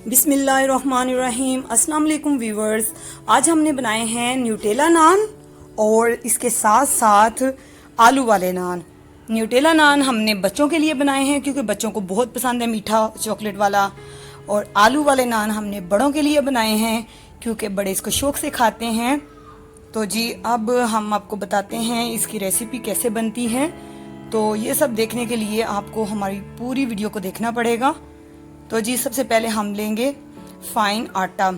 बिस्मिल्लाहिर्रहमानिर्रहीम। अस्सलाम वालेकुम व्यूवर्स। आज हमने बनाए हैं न्यूटेला नान और इसके साथ साथ आलू वाले नान। न्यूटेला नान हमने बच्चों के लिए बनाए हैं क्योंकि बच्चों को बहुत पसंद है मीठा चॉकलेट वाला, और आलू वाले नान हमने बड़ों के लिए बनाए हैं क्योंकि बड़े इसको शौक से खाते हैं। तो जी अब हम आपको बताते हैं इसकी रेसिपी कैसे बनती है। तो ये सब देखने के लिए आपको हमारी पूरी वीडियो को देखना पड़ेगा। तो जी सबसे पहले हम लेंगे फाइन आटा।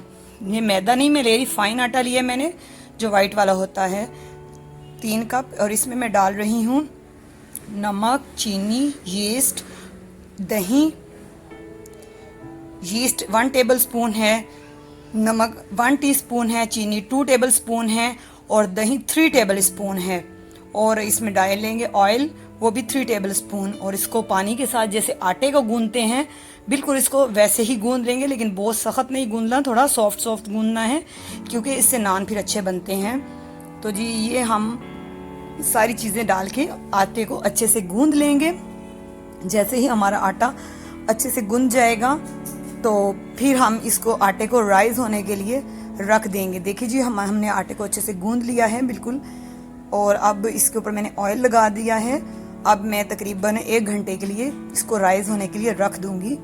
ये मैदा नहीं मैं ले रही, फाइन आटा लिया मैंने जो वाइट वाला होता है, 3 कप। और इसमें मैं डाल रही हूँ नमक, चीनी, यीस्ट, दही। यीस्ट 1 टेबल स्पून है, नमक 1 टीस्पून है, चीनी 2 टेबल स्पून है और दही 3 टेबल स्पून है। और इसमें डाल लेंगे ऑयल, वो भी 3 टेबल स्पून। और इसको पानी के साथ जैसे आटे को गूंदते हैं बिल्कुल इसको वैसे ही गूंद लेंगे, लेकिन बहुत सख्त नहीं गूंदना, थोड़ा सॉफ्ट सॉफ्ट गूंदना है क्योंकि इससे नान फिर अच्छे बनते हैं। तो जी ये हम सारी चीज़ें डाल के आटे को अच्छे से गूंद लेंगे। जैसे ही हमारा आटा अच्छे से गूंद जाएगा तो फिर हम इसको आटे को राइज होने के लिए रख देंगे। देखिए जी हमने आटे को अच्छे से गूंद लिया है बिल्कुल। और अब इसके ऊपर मैंने ऑयल लगा दिया है। अब मैं तकरीबन 1 घंटे के लिए इसको राइज होने के लिए रख दूंगी।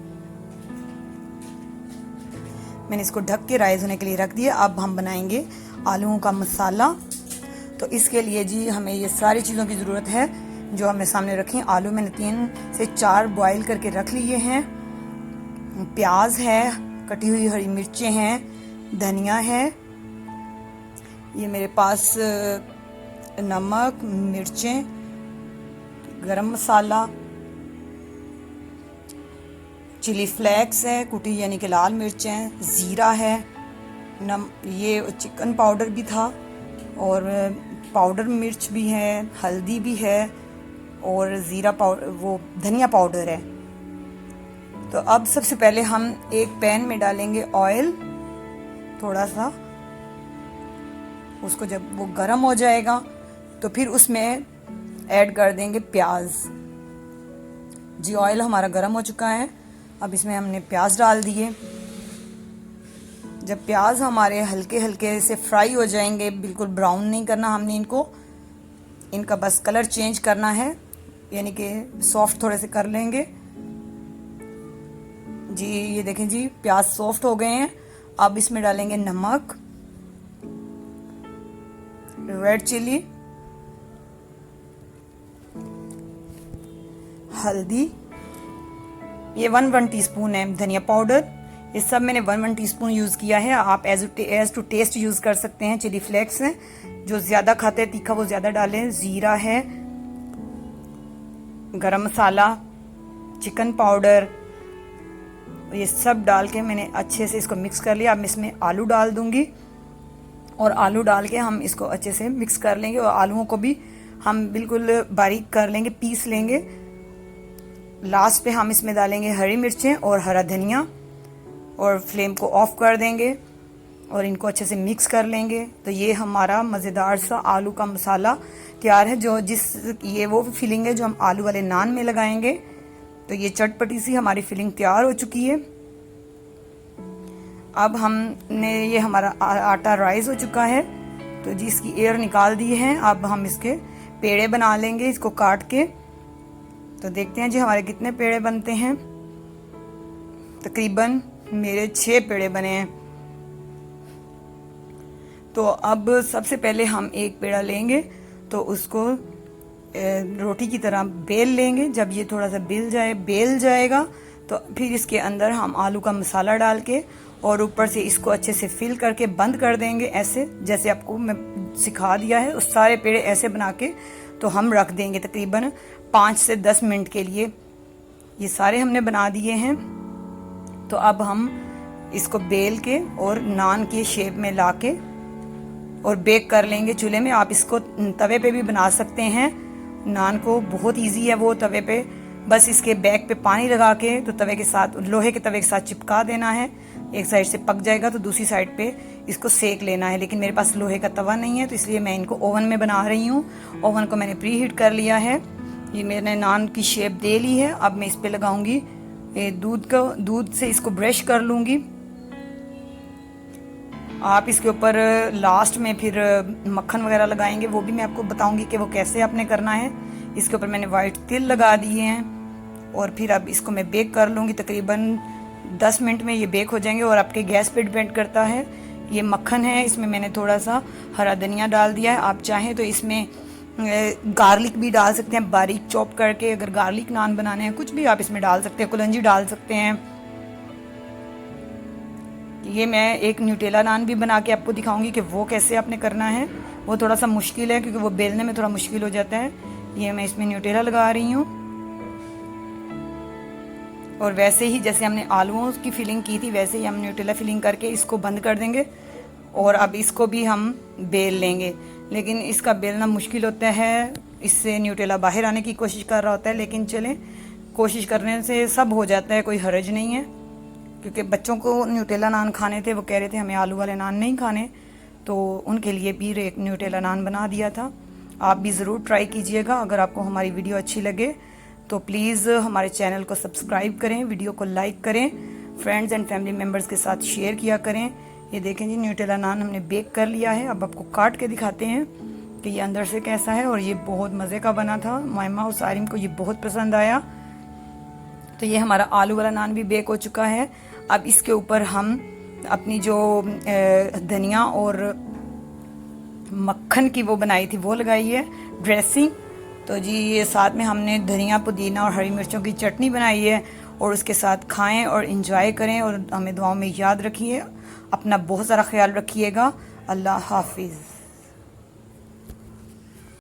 मैंने इसको ढक के राइज होने के लिए रख दिया। अब हम बनाएंगे आलूओं का मसाला। तो इसके लिए जी हमें ये सारी चीज़ों की ज़रूरत है जो हमने सामने रखी। आलू मैंने 3 से 4 बॉईल करके रख लिए हैं। प्याज है, कटी हुई हरी मिर्चें हैं, धनिया है, ये मेरे पास नमक, मिर्चें, गरम मसाला, चिली फ्लेक्स है कुटी यानी कि लाल मिर्चें, ज़ीरा है, ये चिकन पाउडर भी था और पाउडर मिर्च भी है, हल्दी भी है और ज़ीरा पाउडर, वो धनिया पाउडर है। तो अब सबसे पहले हम एक पैन में डालेंगे ऑयल थोड़ा सा। उसको जब वो गर्म हो जाएगा तो फिर उसमें ऐड कर देंगे प्याज। जी ऑयल हमारा गर्म हो चुका है। अब इसमें हमने प्याज डाल दिए। जब प्याज हमारे हल्के हल्के से फ्राई हो जाएंगे, बिल्कुल ब्राउन नहीं करना हमने इनको, इनका बस कलर चेंज करना है, यानी कि सॉफ्ट थोड़े से कर लेंगे। जी ये देखें जी प्याज सॉफ्ट हो गए हैं। अब इसमें डालेंगे नमक, रेड चिली, हल्दी, ये 1 टीस्पून है, धनिया पाउडर, ये सब मैंने 1 टीस्पून यूज़ किया है। आप एज टू टेस्ट यूज़ कर सकते हैं। चिली फ्लेक्स हैं, जो ज़्यादा खाते हैं तीखा वो ज़्यादा डालें। ज़ीरा है, गरम मसाला, चिकन पाउडर, ये सब डाल के मैंने अच्छे से इसको मिक्स कर लिया। अब इसमें आलू डाल दूंगी और आलू डाल के हम इसको अच्छे से मिक्स कर लेंगे। और आलूओं को भी हम बिल्कुल बारीक कर लेंगे, पीस लेंगे। लास्ट पे हम इसमें डालेंगे हरी मिर्चें और हरा धनिया और फ्लेम को ऑफ कर देंगे और इनको अच्छे से मिक्स कर लेंगे। तो ये हमारा मज़ेदार सा आलू का मसाला तैयार है, ये वो फिलिंग है जो हम आलू वाले नान में लगाएंगे। तो ये चटपटी सी हमारी फिलिंग तैयार हो चुकी है। अब हमने ये हमारा आटा राइज हो चुका है, तो जी इसकी एयर निकाल दी है। अब हम इसके पेड़े बना लेंगे इसको काट के। तो देखते हैं जी हमारे कितने पेड़े बनते हैं। तकरीबन मेरे 6 पेड़े बने हैं। तो अब सबसे पहले हम एक पेड़ा लेंगे तो उसको रोटी की तरह बेल लेंगे। जब ये थोड़ा सा बेल जाएगा तो फिर इसके अंदर हम आलू का मसाला डाल के और ऊपर से इसको अच्छे से फिल करके बंद कर देंगे, ऐसे जैसे आपको मैं सिखा दिया है। उस सारे पेड़े ऐसे बना के तो हम रख देंगे तकरीबन 5 से 10 मिनट के लिए। ये सारे हमने बना दिए हैं। तो अब हम इसको बेल के और नान के शेप में लाके और बेक कर लेंगे चूल्हे में। आप इसको तवे पे भी बना सकते हैं। नान को बहुत इजी है वो तवे पे, बस इसके बैक पे पानी लगा के तो तवे के साथ, लोहे के तवे के साथ चिपका देना है। एक साइड से पक जाएगा तो दूसरी साइड पे इसको सेक लेना है। लेकिन मेरे पास लोहे का तवा नहीं है तो इसलिए मैं इनको ओवन में बना रही हूँ। ओवन को मैंने प्री हीट कर लिया है। ये मैंने नान की शेप दे ली है। अब मैं इस पे लगाऊंगी दूध से इसको ब्रश कर लूँगी। आप इसके ऊपर लास्ट में फिर मक्खन वगैरह लगाएंगे, वो भी मैं आपको बताऊंगी कि वो कैसे आपने करना है। इसके ऊपर मैंने वाइट तिल लगा दिए हैं और फिर अब इसको मैं बेक कर लूँगी। तकरीबन 10 मिनट में ये बेक हो जाएंगे और आपके गैस पे डिपेंड करता है। ये मक्खन है, इसमें मैंने थोड़ा सा हरा धनिया डाल दिया है। आप चाहें तो इसमें गार्लिक भी डाल सकते हैं बारीक चॉप करके। अगर गार्लिक नान बनाने हैं कुछ भी आप इसमें डाल सकते हैं, कुलंजी डाल सकते हैं। ये मैं एक न्यूटेला नान भी बना के आपको दिखाऊंगी कि वो कैसे आपने करना है। वो थोड़ा सा मुश्किल है क्योंकि वो बेलने में थोड़ा मुश्किल हो जाता है। ये मैं इसमें न्यूटेला लगा रही हूँ और वैसे ही जैसे हमने आलूओं की फिलिंग की थी वैसे ही हम न्यूटेला फिलिंग करके इसको बंद कर देंगे। और अब इसको भी हम बेल लेंगे, लेकिन इसका बेलना मुश्किल होता है, इससे न्यूटेला बाहर आने की कोशिश कर रहा होता है। लेकिन चलें, कोशिश करने से सब हो जाता है, कोई हर्ज नहीं है। क्योंकि बच्चों को न्यूटेला नान खाने थे, वो कह रहे थे हमें आलू वाले नान नहीं खाने, तो उनके लिए भी एक न्यूटेला नान बना दिया था। आप भी ज़रूर ट्राई कीजिएगा। अगर आपको हमारी वीडियो अच्छी लगे तो प्लीज़ हमारे चैनल को सब्सक्राइब करें, वीडियो को लाइक करें, फ्रेंड्स एंड फैमिली मेम्बर्स के साथ शेयर किया करें। ये देखें जी, न्यूटेला नान हमने बेक कर लिया है। अब आपको काट के दिखाते हैं कि ये अंदर से कैसा है। और ये बहुत मज़े का बना था, मायमा और सारिम को ये बहुत पसंद आया। तो ये हमारा आलू वाला नान भी बेक हो चुका है। अब इसके ऊपर हम अपनी जो धनिया और मक्खन की वो बनाई थी वो लगाई है ड्रेसिंग। तो जी ये साथ में हमने धनिया, पुदीना और हरी मिर्चों की चटनी बनाई है और उसके साथ खाएं और इंजॉय करें। और हमें दुआओं में याद रखिए। अपना बहुत सारा ख्याल रखिएगा। अल्लाह हाफिज़।